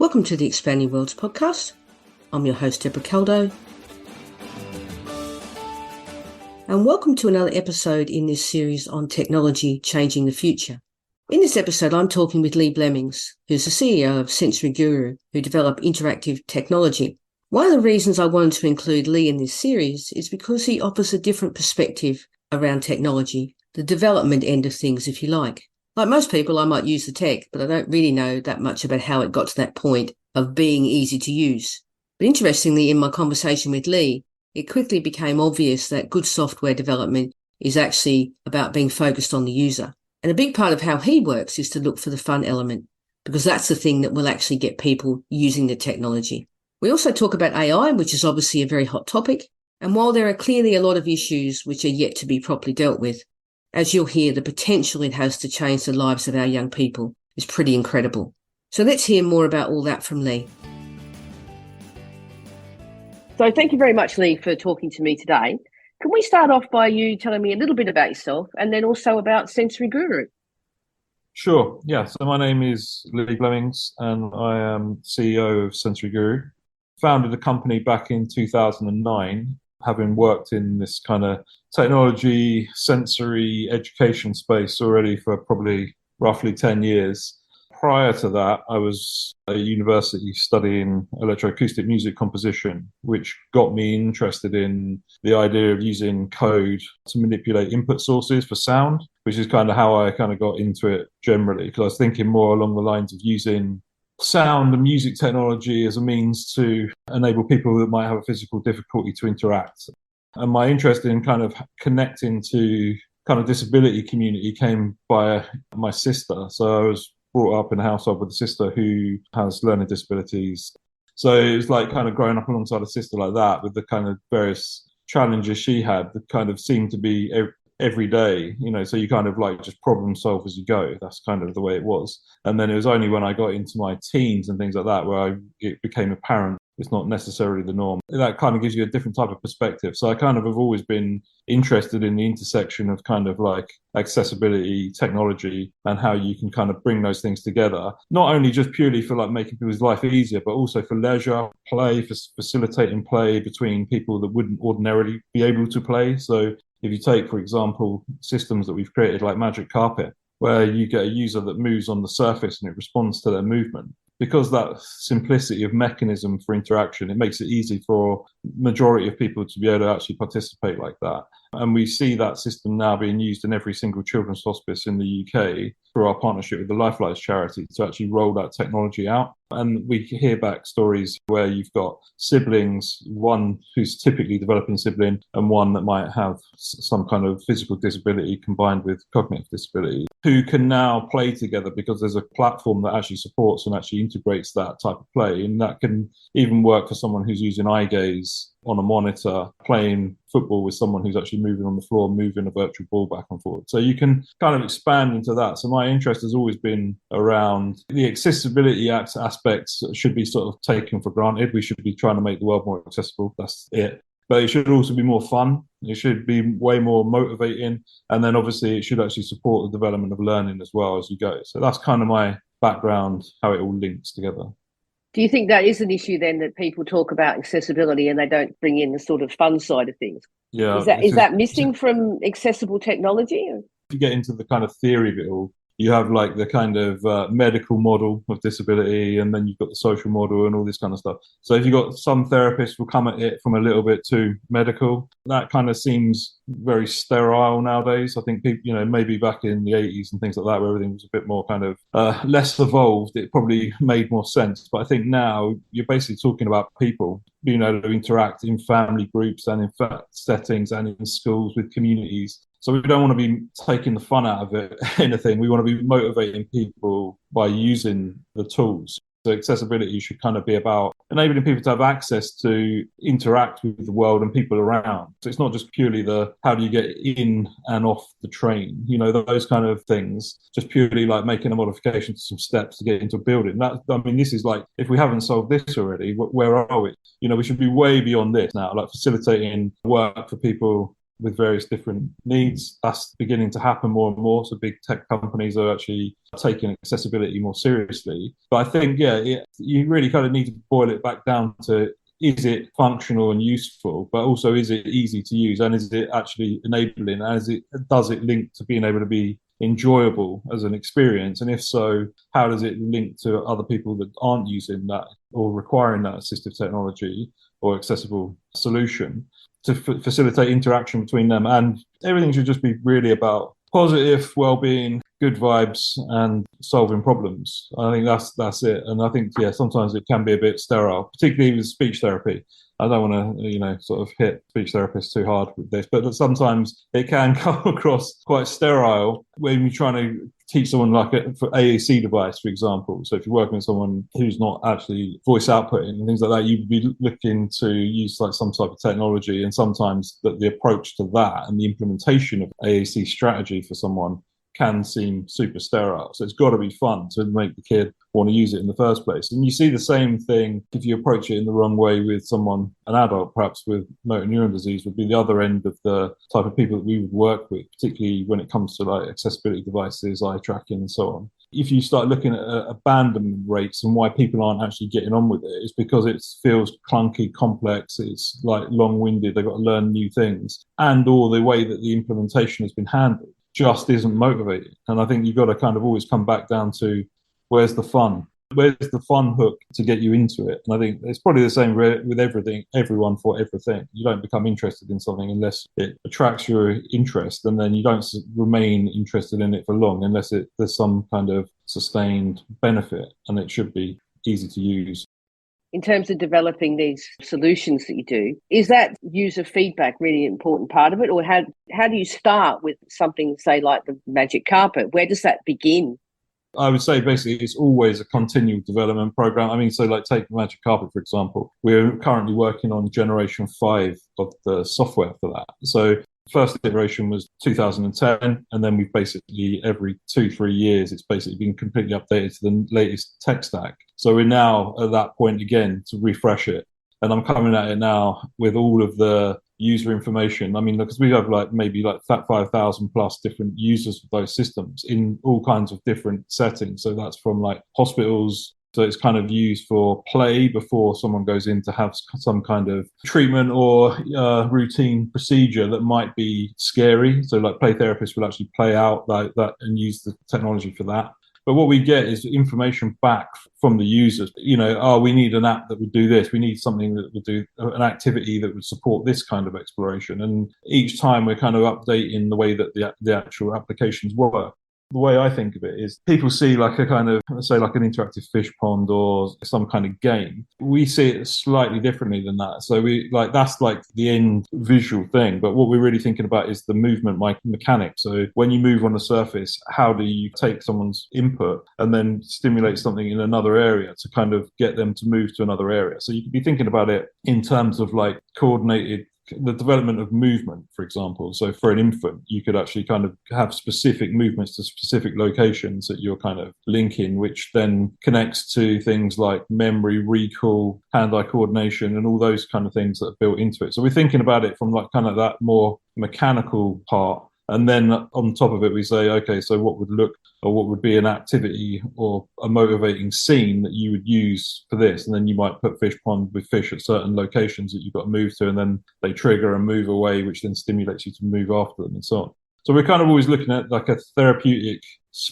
Welcome to the Expanding Worlds podcast. I'm your host, Deborah Caldo. And welcome to another episode in this series on technology changing the future. In this episode, I'm talking with Lee Blemings, who's the CEO of Sensory Guru, who develop interactive technology. One of the reasons I wanted to include Lee in this series is because he offers a different perspective around technology, the development end of things, if you like. Like most people, I might use the tech, but I don't really know that much about how it got to that point of being easy to use. But interestingly, in my conversation with Lee, it quickly became obvious that good software development is actually about being focused on the user. And a big part of how he works is to look for the fun element, because that's the thing that will actually get people using the technology. We also talk about AI, which is obviously a very hot topic. And while there are clearly a lot of issues which are yet to be properly dealt with, as you'll hear, the potential it has to change the lives of our young people is pretty incredible. So let's hear more about all that from Lee. So thank you very much, Lee, for talking to me today. Can we start off by you telling me a little bit about yourself and then also about Sensory Guru? Sure. Yeah. So my name is Lee Blemings and I am CEO of Sensory Guru. Founded the company back in 2009, having worked in this kind of technology, sensory education space already for probably roughly 10 years. Prior to that, I was at university studying electroacoustic music composition, which got me interested in the idea of using code to manipulate input sources for sound, which is kind of how I kind of got into it generally, because I was thinking more along the lines of using sound and music technology as a means to enable people that might have a physical difficulty to interact. And my interest in kind of connecting to kind of disability community came by my sister. So I was brought up in a household with a sister who has learning disabilities. So it was like kind of growing up alongside a sister like that with the kind of various challenges she had that kind of seemed to be every day, so you kind of like just problem solve as you go. That's kind of the way it was. And then it was only when I got into my teens and things like that where it became apparent it's not necessarily the norm. That kind of gives you a different type of perspective. So I kind of have always been interested in the intersection of kind of like accessibility, technology, and how you can kind of bring those things together, not only just purely for like making people's life easier, but also for leisure, play, for facilitating play between people that wouldn't ordinarily be able to play. So if you take, for example, systems that we've created like Magic Carpet, where you get a user that moves on the surface and it responds to their movement. Because that simplicity of mechanism for interaction, it makes it easy for majority of people to be able to actually participate like that. And we see that system now being used in every single children's hospice in the UK through our partnership with the Lifelines charity to actually roll that technology out. And we hear back stories where you've got siblings, one who's typically developing sibling and one that might have some kind of physical disability combined with cognitive disability, who can now play together because there's a platform that actually supports and actually integrates that type of play. And that can even work for someone who's using eye gaze on a monitor, playing football with someone who's actually moving on the floor, moving a virtual ball back and forth. So you can kind of expand into that. So my interest has always been around the accessibility aspects should be sort of taken for granted. We should be trying to make the world more accessible. That's it. But it should also be more fun. It should be way more motivating. And then obviously it should actually support the development of learning as well as you go. So that's kind of my background, how it all links together. Do you think that is an issue then, that people talk about accessibility and they don't bring in the sort of fun side of things? Yeah. Is that missing from accessible technology? If you get into the kind of theory of it all, you have like the kind of medical model of disability, and then you've got the social model and all this kind of stuff. So if you've got some therapists will come at it from a little bit too medical, that kind of seems very sterile nowadays. I think people, maybe back in the 80s and things like that, where everything was a bit more kind of less evolved, it probably made more sense. But I think now you're basically talking about people being able to interact in family groups and in settings and in schools with communities. So we don't want to be taking the fun out of it, anything. We want to be motivating people by using the tools. So accessibility should kind of be about enabling people to have access to interact with the world and people around. So it's not just purely the how do you get in and off the train, those kind of things, just purely like making a modification to some steps to get into a building. This is like, if we haven't solved this already, where are we? We should be way beyond this now, like facilitating work for people with various different needs. That's beginning to happen more and more. So big tech companies are actually taking accessibility more seriously. But I think, you really kind of need to boil it back down to, is it functional and useful, but also is it easy to use, and is it actually enabling, and does it link to being able to be enjoyable as an experience? And if so, how does it link to other people that aren't using that or requiring that assistive technology or accessible solution to facilitate interaction between them? And everything should just be really about positive well-being, good vibes, and solving problems. I think that's it. And I think, sometimes it can be a bit sterile, particularly with speech therapy. I don't want to, sort of hit speech therapists too hard with this, but sometimes it can come across quite sterile when you're trying to teach someone like for AAC device, for example. So if you're working with someone who's not actually voice outputting and things like that, you'd be looking to use like some type of technology, and sometimes the approach to that and the implementation of AAC strategy for someone can seem super sterile. So it's got to be fun to make the kid want to use it in the first place. And you see the same thing if you approach it in the wrong way with someone, an adult, perhaps with motor neuron disease, would be the other end of the type of people that we would work with, particularly when it comes to like accessibility devices, eye tracking, and so on. If you start looking at abandonment rates and why people aren't actually getting on with it, it's because it feels clunky, complex, it's like long-winded, they've got to learn new things, and or the way that the implementation has been handled just isn't motivating. And I think you've got to kind of always come back down to, where's the fun? Where's the fun hook to get you into it? And I think it's probably the same with everyone for everything. You don't become interested in something unless it attracts your interest, and then you don't remain interested in it for long unless there's some kind of sustained benefit, and it should be easy to use. In terms of developing these solutions that you do, is that user feedback really an important part of it? Or how do you start with something, say, like the magic carpet? Where does that begin? I would say basically it's always a continual development program. I mean, so like take Magic Carpet, for example. We're currently working on generation 5 of the software for that. So first iteration was 2010, and then we've basically every 2-3 years, it's basically been completely updated to the latest tech stack. So we're now at that point again to refresh it. And I'm coming at it now with all of the user information. I mean, because we have maybe 5,000 plus different users of those systems in all kinds of different settings. So that's from like hospitals. So it's kind of used for play before someone goes in to have some kind of treatment or routine procedure that might be scary. So like play therapists will actually play out like that and use the technology for that. But what we get is information back from the users. We need an app that would do this. We need something that would do an activity that would support this kind of exploration. And each time we're kind of updating the way that the actual applications work. The way I think of it is people see like a kind of, say, like an interactive fish pond or some kind of game. We see it slightly differently than that. So that's like the end visual thing. But what we're really thinking about is the movement mechanics. So when you move on the surface, how do you take someone's input and then stimulate something in another area to kind of get them to move to another area? So you could be thinking about it in terms of like coordinated the development of movement, for example. So for an infant, you could actually kind of have specific movements to specific locations that you're kind of linking, which then connects to things like memory, recall, hand-eye coordination, and all those kind of things that are built into it. So we're thinking about it from like kind of that more mechanical part. And then on top of it, we say, okay, so what would be an activity or a motivating scene that you would use for this? And then you might put fish pond with fish at certain locations that you've got to move to, and then they trigger and move away, which then stimulates you to move after them and so on. So we're kind of always looking at like a therapeutic /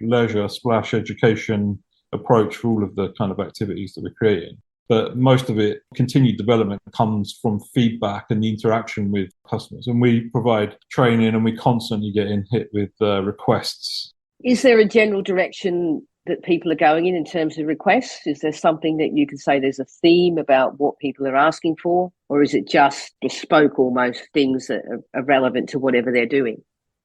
leisure / education approach for all of the kind of activities that we're creating. But most of it, continued development, comes from feedback and the interaction with customers. And we provide training, and we constantly get hit with requests. Is there a general direction that people are going in terms of requests? Is there something that you could say there's a theme about what people are asking for? Or is it just bespoke almost things that are relevant to whatever they're doing?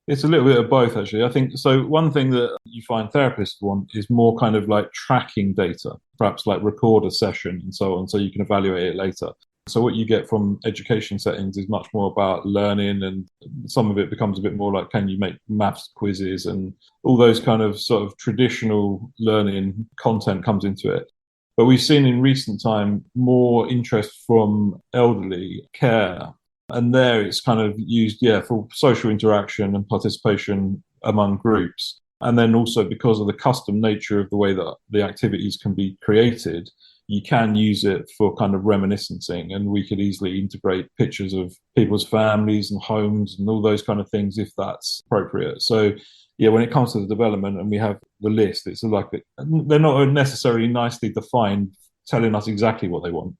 It's a little bit of both, actually. I think so. One thing that you find therapists want is more kind of like tracking data, perhaps like record a session and so on, so you can evaluate it later. So what you get from education settings is much more about learning, and some of it becomes a bit more like, can you make maths quizzes, and all those kind of sort of traditional learning content comes into it. But we've seen in recent time more interest from elderly care And there it's kind of used, yeah, for social interaction and participation among groups. And then also because of the custom nature of the way that the activities can be created, you can use it for kind of reminiscencing, and we could easily integrate pictures of people's families and homes and all those kind of things if that's appropriate. So yeah, when it comes to the development and we have the list, it's like they're not necessarily nicely defined, telling us exactly what they want.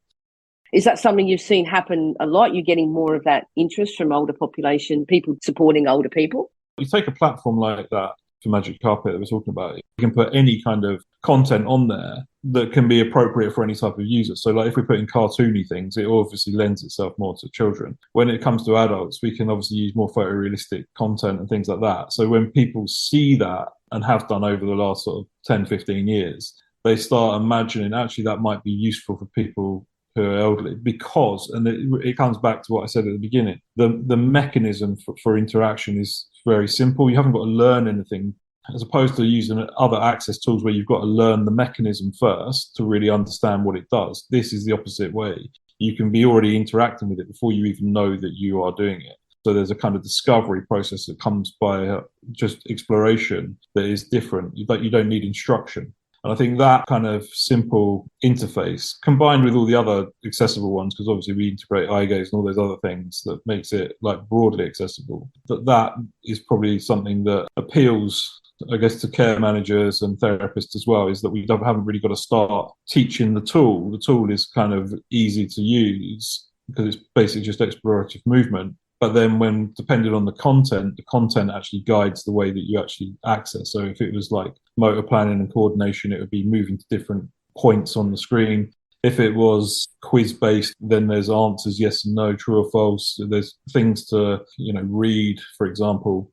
Is that something you've seen happen a lot? You're getting more of that interest from older population, people supporting older people? You take a platform like that for Magic Carpet that we're talking about, you can put any kind of content on there that can be appropriate for any type of user. So like if we put in cartoony things, it obviously lends itself more to children. When it comes to adults, we can obviously use more photorealistic content and things like that. So when people see that, and have done over the last sort of 10, 15 years, they start imagining actually that might be useful for people who are elderly, because, and it comes back to what I said at the beginning, the mechanism for interaction is very simple. You haven't got to learn anything, as opposed to using other access tools where you've got to learn the mechanism first to really understand what it does. This is the opposite way. You can be already interacting with it before you even know that you are doing it. So there's a kind of discovery process that comes by just exploration that is different, that you don't need instruction. And I think that kind of simple interface, combined with all the other accessible ones, because obviously we integrate eye gaze and all those other things that makes it like broadly accessible, that is probably something that appeals, I guess, to care managers and therapists as well, is that we haven't really got to start teaching the tool. The tool is kind of easy to use because it's basically just explorative movement. But then when, depending on the content actually guides the way that you actually access. So if it was like motor planning and coordination, it would be moving to different points on the screen. If it was quiz-based, then there's answers, yes and no, true or false. There's things to, read, for example.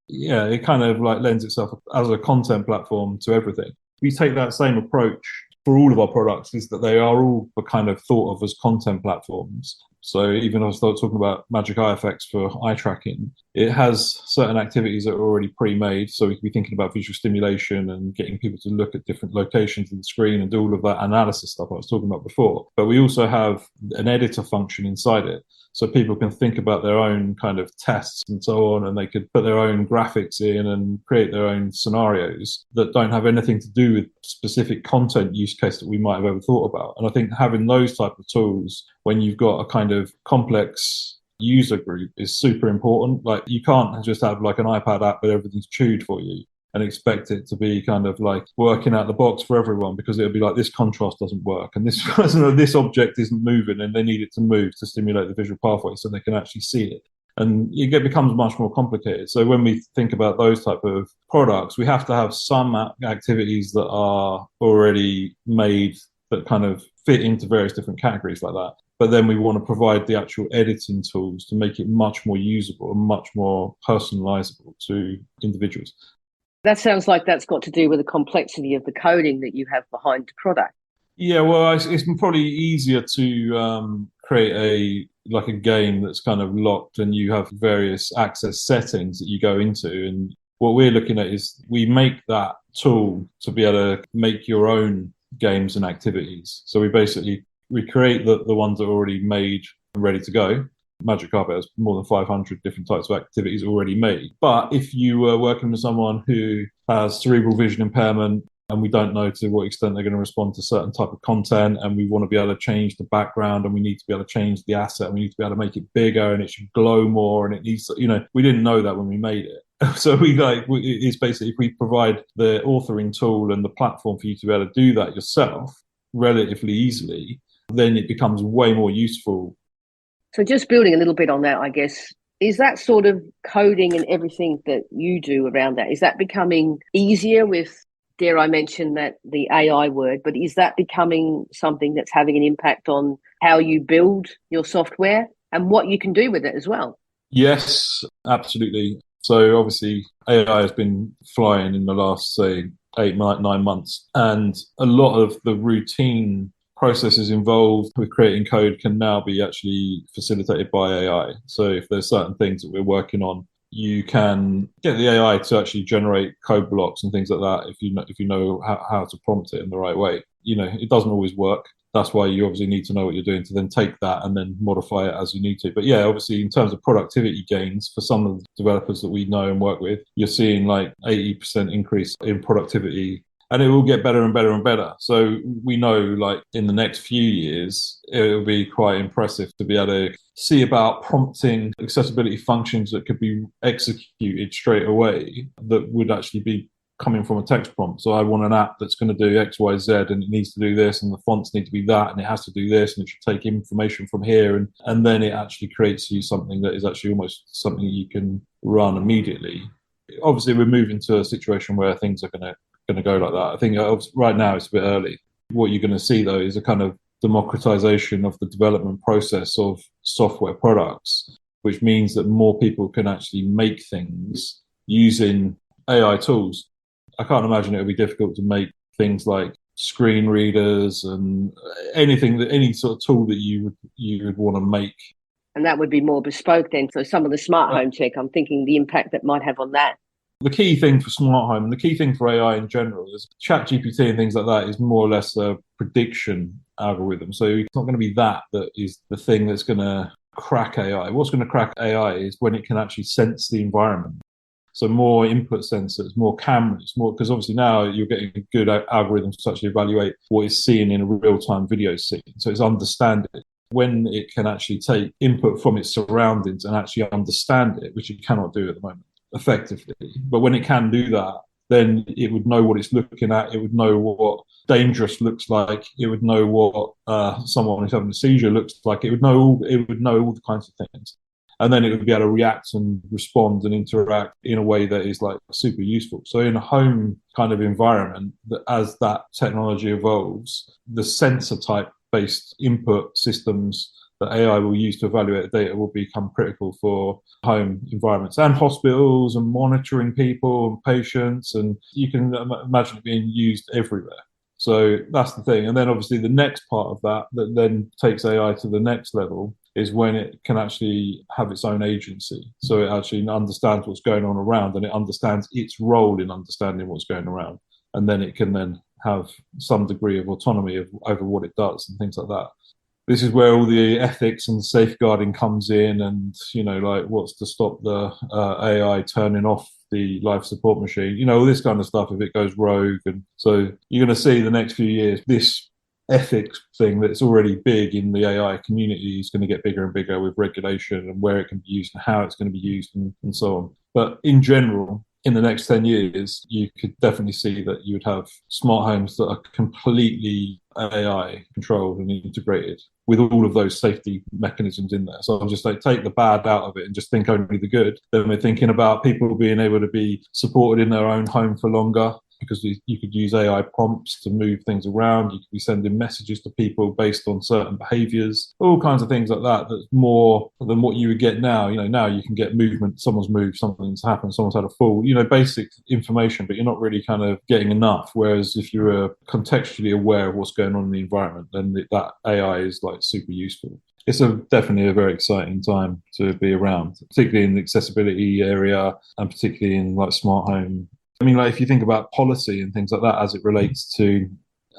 Yeah, it kind of like lends itself as a content platform to everything. We take that same approach for all of our products, is that they are all kind of thought of as content platforms. So even if I start talking about Magic Eye Effects for eye tracking, it has certain activities that are already pre-made. So we could be thinking about visual stimulation and getting people to look at different locations of the screen and do all of that analysis stuff I was talking about before. But we also have an editor function inside it. So people can think about their own kind of tests and so on, and they could put their own graphics in and create their own scenarios that don't have anything to do with specific content use case that we might have ever thought about. And I think having those type of tools when you've got a kind of complex user group is super important. Like you can't just have like an iPad app where everything's chewed for you and expect it to be kind of like working out the box for everyone, because it'll be like this contrast doesn't work and this object isn't moving, and they need it to move to stimulate the visual pathway so they can actually see it. And it becomes much more complicated. So when we think about those type of products, we have to have some activities that are already made that kind of fit into various different categories like that. But then we want to provide the actual editing tools to make it much more usable and much more personalizable to individuals. That sounds like that's got to do with the complexity of the coding that you have behind the product. Yeah, well, it's probably easier to create a game that's kind of locked, and you have various access settings that you go into. And what we're looking at is we make that tool to be able to make your own games and activities. So we create the ones that are already made and ready to go. Magic Carpet has more than 500 different types of activities already made. But if you were working with someone who has cerebral vision impairment, and we don't know to what extent they're going to respond to certain type of content, and we want to be able to change the background, and we need to be able to change the asset, and we need to be able to make it bigger, and it should glow more, and it needs to, we didn't know that when we made it. So it's basically, if we provide the authoring tool and the platform for you to be able to do that yourself relatively easily, then it becomes way more useful. So just building a little bit on that, I guess, is that sort of coding and everything that you do around that, is that becoming easier with, dare I mention that the AI word, but is that becoming something that's having an impact on how you build your software and what you can do with it as well? Yes, absolutely. So obviously AI has been flying in the last, say, 8, 9 months, and a lot of the routine processes involved with creating code can now be actually facilitated by AI. So if there's certain things that we're working on, you can get the AI to actually generate code blocks and things like that if you know how to prompt it in the right way. it doesn't always work. That's why you obviously need to know what you're doing to then take that and then modify it as you need to. But yeah, obviously in terms of productivity gains for some of the developers that we know and work with, you're seeing like 80% increase in productivity, and it will get better and better and better. So we know like in the next few years, it will be quite impressive to be able to see about prompting accessibility functions that could be executed straight away that would actually be coming from a text prompt. So I want an app that's going to do X, Y, Z, and it needs to do this, and the fonts need to be that, and it has to do this, and it should take information from here, and then it actually creates you something that is actually almost something you can run immediately. Obviously, we're moving to a situation where things are going to go like that. I think right now it's a bit early. What you're going to see though is a kind of democratization of the development process of software products, which means that more people can actually make things using AI tools. I can't imagine it would be difficult to make things like screen readers and any sort of tool that you would want to make. And that would be more bespoke then. So some of the smart home tech, I'm thinking the impact that might have on that. The key thing for smart home and the key thing for AI in general is ChatGPT and things like that is more or less a prediction algorithm. So it's not going to be that is the thing that's going to crack AI. What's going to crack AI is when it can actually sense the environment. So more input sensors, more cameras, more, because obviously now you're getting good algorithms to actually evaluate what is seen in a real-time video scene. So it's understanding when it can actually take input from its surroundings and actually understand it, which it cannot do at the moment effectively. But when it can do that, then it would know what it's looking at. It would know what dangerous looks like. It would know what someone who's having a seizure looks like. It would know all the kinds of things. And then it would be able to react and respond and interact in a way that is like super useful. So in a home kind of environment, as that technology evolves, the sensor type based input systems that AI will use to evaluate the data will become critical for home environments and hospitals and monitoring people and patients. And you can imagine it being used everywhere. So that's the thing. And then obviously the next part of that then takes AI to the next level is when it can actually have its own agency. So it actually understands what's going on around and it understands its role in understanding what's going around. And then it can then have some degree of autonomy over what it does and things like that. This is where all the ethics and safeguarding comes in and, like what's to stop the AI turning off the life support machine, all this kind of stuff if it goes rogue. And so you're going to see the next few years, this ethics thing that's already big in the AI community is going to get bigger and bigger with regulation and where it can be used and how it's going to be used and so on. But in general, in the next 10 years, you could definitely see that you would have smart homes that are completely AI controlled and integrated with all of those safety mechanisms in there. So I'm just like, take the bad out of it and just think only the good. Then we're thinking about people being able to be supported in their own home for longer, because you could use AI prompts to move things around. You could be sending messages to people based on certain behaviors, all kinds of things like that. That's more than what you would get now. Now you can get movement, someone's moved, something's happened, someone's had a fall, basic information, but you're not really kind of getting enough. Whereas if you're contextually aware of what's going on in the environment, then that AI is like super useful. It's definitely a very exciting time to be around, particularly in the accessibility area and particularly in like smart home. I mean, like if you think about policy and things like that as it relates to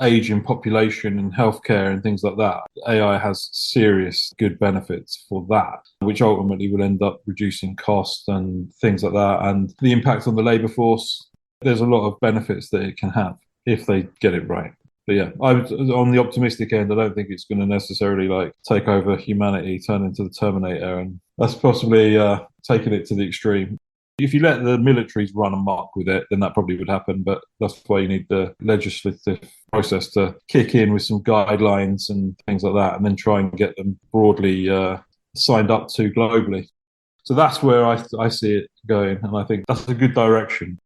aging population and healthcare and things like that, AI has serious good benefits for that, which ultimately will end up reducing costs and things like that. And the impact on the labour force, there's a lot of benefits that it can have if they get it right. But yeah, on the optimistic end, I don't think it's going to necessarily like take over humanity, turn into the Terminator, and that's possibly taking it to the extreme. If you let the militaries run amok with it, then that probably would happen. But that's why you need the legislative process to kick in with some guidelines and things like that, and then try and get them broadly signed up to globally. So that's where I see it going, and I think that's a good direction.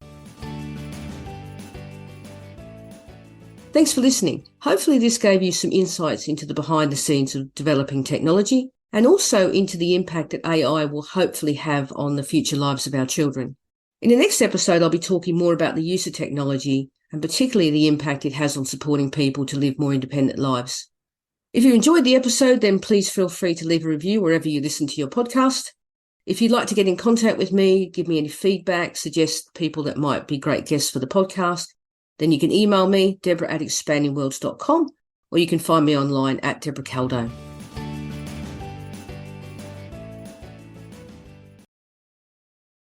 Thanks for listening. Hopefully this gave you some insights into the behind the scenes of developing technology, and also into the impact that AI will hopefully have on the future lives of our children. In the next episode, I'll be talking more about the use of technology and particularly the impact it has on supporting people to live more independent lives. If you enjoyed the episode, then please feel free to leave a review wherever you listen to your podcast. If you'd like to get in contact with me, give me any feedback, suggest people that might be great guests for the podcast, then you can email me, Deborah@expandingworlds.com, or you can find me online at Deborah Caldo.